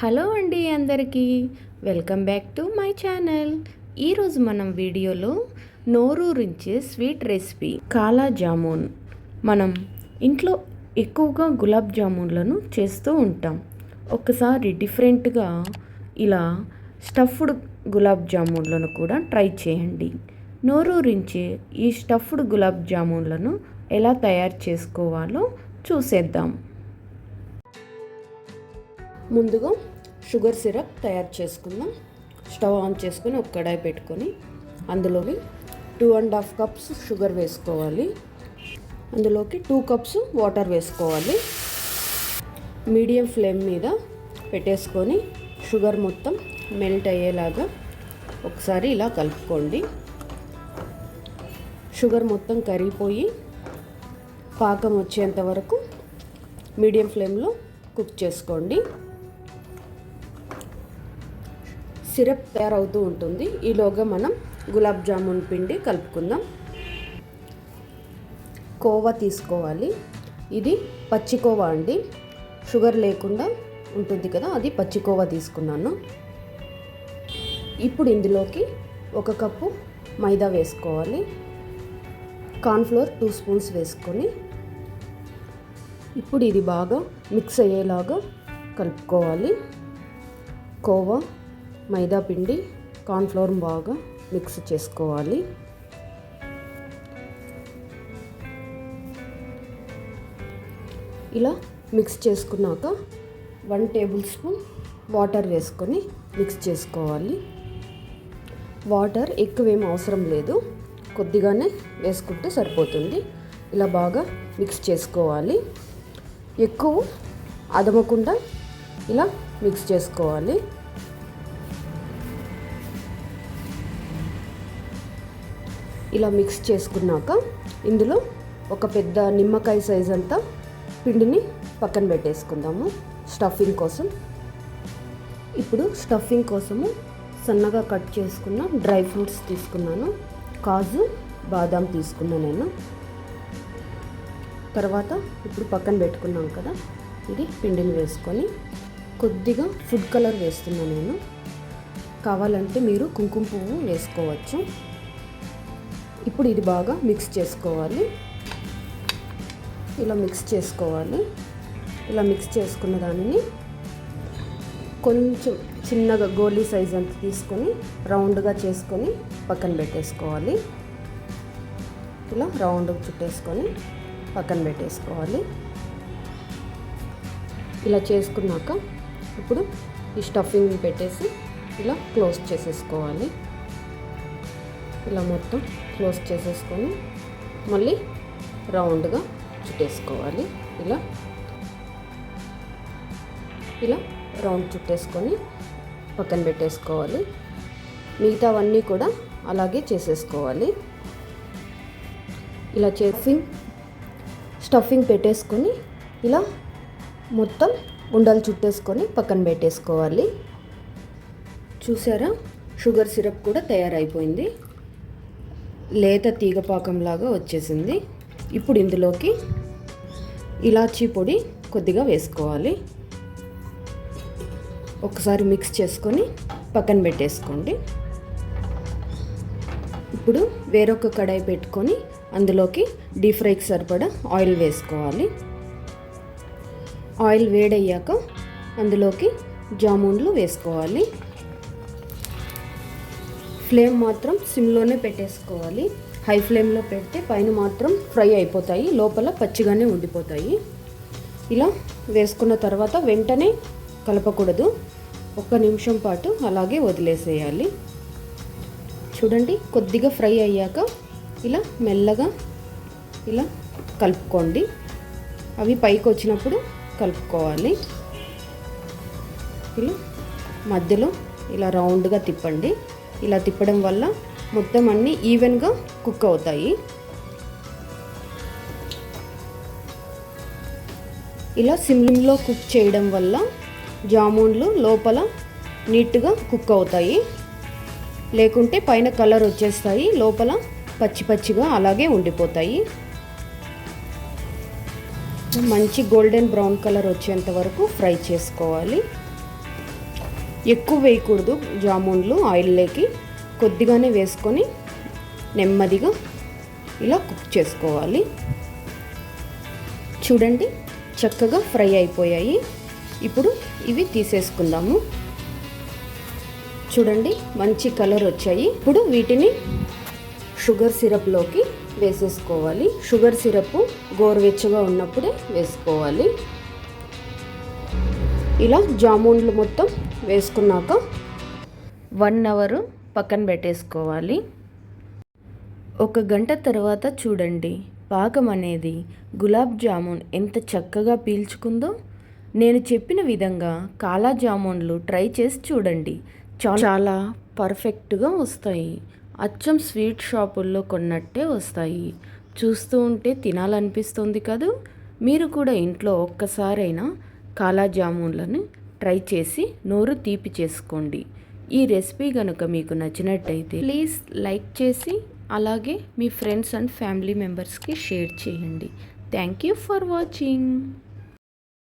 Hello అండి అందరికీ welcome back to my channel. ఈరోజు మనం వీడియోలో నోరూరించే స్వీట్ రెసిపీ కాలా జామున్. మనం ఇంట్లో ఎక్కువగా గులాబ్ జామున్లను చేస్తూ ఉంటాం. ఒకసారి డిఫరెంట్గా ఇలా స్టఫ్డ్ గులాబ్ జామున్లను కూడా ట్రై చేయండి. నోరూరించే ఈ స్టఫ్డ్ గులాబ్ జామున్లను ఎలా తయారు చేసుకోవాలో చూసేద్దాం. ముందుగా షుగర్ సిరప్ తయారు చేసుకుందాం. స్టవ్ ఆన్ చేసుకొని ఒక కడాయి పెట్టుకొని అందులోకి 2.5 కప్స్ షుగర్ వేసుకోవాలి. అందులోకి 2 కప్స్ వాటర్ వేసుకోవాలి. మీడియం ఫ్లేమ్ మీద పెట్టేసుకొని షుగర్ మొత్తం మెల్ట్ అయ్యేలాగా ఒకసారి ఇలా కలుపుకోండి. షుగర్ మొత్తం కరిగిపోయి పాకం వచ్చేంత వరకు మీడియం ఫ్లేమ్లో కుక్ చేసుకోండి. సిరప్ తయారవుతూ ఉంటుంది. ఈలోగా మనం గులాబ్ జామున్ పిండి కలుపుకుందాం. కోవా తీసుకోవాలి. ఇది పచ్చి కోవా అండి, షుగర్ లేకుండా ఉంటుంది కదా, అది పచ్చి కోవా తీసుకున్నాను. ఇప్పుడు ఇందులోకి 1 కప్పు మైదా వేసుకోవాలి. కార్న్ఫ్లోర్ 2 స్పూన్స్ వేసుకొని ఇప్పుడు ఇది బాగా మిక్స్ అయ్యేలాగా కలుపుకోవాలి. కోవా, మైదా పిండి, కార్న్ఫ్లోర్ బాగా మిక్స్ చేసుకోవాలి. ఇలా మిక్స్ చేసుకున్నాక 1 టేబుల్ స్పూన్ వాటర్ వేసుకొని మిక్స్ చేసుకోవాలి. వాటర్ ఎక్కువేం అవసరం లేదు, కొద్దిగానే వేసుకుంటే సరిపోతుంది. ఇలా బాగా మిక్స్ చేసుకోవాలి. ఎక్కువ అదమకుండా ఇలా మిక్స్ చేసుకోవాలి. ఇలా మిక్స్ చేసుకున్నాక ఇందులో ఒక పెద్ద నిమ్మకాయ సైజ్ అంతా పిండిని పక్కన పెట్టేసుకుందాము స్టఫింగ్ కోసం. ఇప్పుడు స్టఫింగ్ కోసము సన్నగా కట్ చేసుకున్న డ్రై ఫ్రూట్స్ తీసుకున్నాను. కాజు, బాదాం తీసుకున్నాను నేను. తర్వాత ఇప్పుడు పక్కన పెట్టుకున్నాం కదా, ఇది పిండిని వేసుకొని కొద్దిగా ఫుడ్ కలర్ వేస్తున్నాను నేను. కావాలంటే మీరు కుంకుమ పువ్వు వేసుకోవచ్చు. ఇప్పుడు ఇది బాగా మిక్స్ చేసుకోవాలి. ఇలా మిక్స్ చేసుకోవాలి. ఇలా మిక్స్ చేసుకున్న దానిని కొంచెం చిన్నగా గోలీ సైజ్ అంత తీసుకొని రౌండ్గా చేసుకొని పక్కన పెట్టేసుకోవాలి. ఇలా రౌండ్గా చుట్టేసుకొని పక్కన పెట్టేసుకోవాలి. ఇలా చేసుకున్నాక ఇప్పుడు ఈ స్టఫింగ్ పెట్టేసి ఇలా క్లోజ్ చేసేసుకోవాలి. ఇలా మొత్తం క్లోజ్ చేసేసుకొని మళ్ళీ రౌండ్గా చుట్టేసుకోవాలి. ఇలా రౌండ్ చుట్టేసుకొని పక్కన పెట్టేసుకోవాలి. మిగతావన్నీ కూడా అలాగే చేసేసుకోవాలి. ఇలా స్టఫింగ్ పెట్టేసుకొని ఇలా మొత్తం ఉండలు చుట్టేసుకొని పక్కన పెట్టేసుకోవాలి. చూసారా, షుగర్ సిరప్ కూడా తయారైపోయింది. లేత తీగపాకంలాగా వచ్చేసింది. ఇప్పుడు ఇందులోకి ఇలాచీ పొడి కొద్దిగా వేసుకోవాలి. ఒకసారి మిక్స్ చేసుకొని పక్కన పెట్టేసుకోండి. ఇప్పుడు వేరొక కడాయి పెట్టుకొని అందులోకి డీప్ ఫ్రైకి సరిపడా ఆయిల్ వేసుకోవాలి. ఆయిల్ వేడయ్యాక అందులోకి జామున్లు వేసుకోవాలి. ఫ్లేమ్ మాత్రం సిమ్లోనే పెట్టేసుకోవాలి. హై ఫ్లేమ్లో పెడితే పైన మాత్రం ఫ్రై అయిపోతాయి, లోపల పచ్చిగానే ఉండిపోతాయి. ఇలా వేసుకున్న తర్వాత వెంటనే కలపకూడదు. 1 నిమిషం పాటు అలాగే వదిలేసేయాలి. చూడండి, కొద్దిగా ఫ్రై అయ్యాక ఇలా మెల్లగా ఇలా కలుపుకోండి. అవి పైకి వచ్చినప్పుడు కలుపుకోవాలి. ఇలా మధ్యలో ఇలా రౌండ్గా తిప్పండి. ఇలా తిప్పడం వల్ల మొత్తం అన్నీ ఈవెన్గా కుక్ అవుతాయి. ఇలా సిమ్లో కుక్ చేయడం వల్ల జామున్లు లోపల నీట్గా కుక్ అవుతాయి. లేకుంటే పైన కలర్ వచ్చేస్తాయి, లోపల పచ్చి పచ్చిగా అలాగే ఉండిపోతాయి. మంచి గోల్డెన్ బ్రౌన్ కలర్ వచ్చేంత వరకు ఫ్రై చేసుకోవాలి. ఎక్కువ వేయకూడదు జామున్లు ఆయిల్లోకి, కొద్దిగానే వేసుకొని నెమ్మదిగా ఇలా కుక్ చేసుకోవాలి. చూడండి చక్కగా ఫ్రై అయిపోయాయి. ఇప్పుడు ఇవి తీసేసుకుందాము. చూడండి మంచి కలర్ వచ్చాయి. ఇప్పుడు వీటిని షుగర్ సిరప్లోకి వేసేసుకోవాలి. షుగర్ సిరప్ గోరువెచ్చగా ఉన్నప్పుడే వేసుకోవాలి. ఇలా జామున్లు మొత్తం వేసుకున్నాక 1 అవర్ పక్కన పెట్టేసుకోవాలి. 1 గంట తర్వాత చూడండి పాకం అనేది గులాబ్ జామున్ ఎంత చక్కగా పీల్చుకుందో. నేను చెప్పిన విధంగా కాలా జామున్లు ట్రై చేసి చూడండి, చాలా పర్ఫెక్ట్గా వస్తాయి. అచ్చం స్వీట్ షాపుల్లో కొన్నట్టే వస్తాయి. చూస్తూ ఉంటే తినాలనిపిస్తుంది కదా. మీరు కూడా ఇంట్లో ఒక్కసారైనా కాలా జామున్లను ట్రై చేసి నోరు తీపి చేసుకోండి. ఈ రెసిపీ కనుక మీకు నచ్చినట్టయితే ప్లీజ్ లైక్ చేసి అలాగే మీ ఫ్రెండ్స్ అండ్ ఫ్యామిలీ మెంబర్స్కి షేర్ చేయండి. Thank you for watching.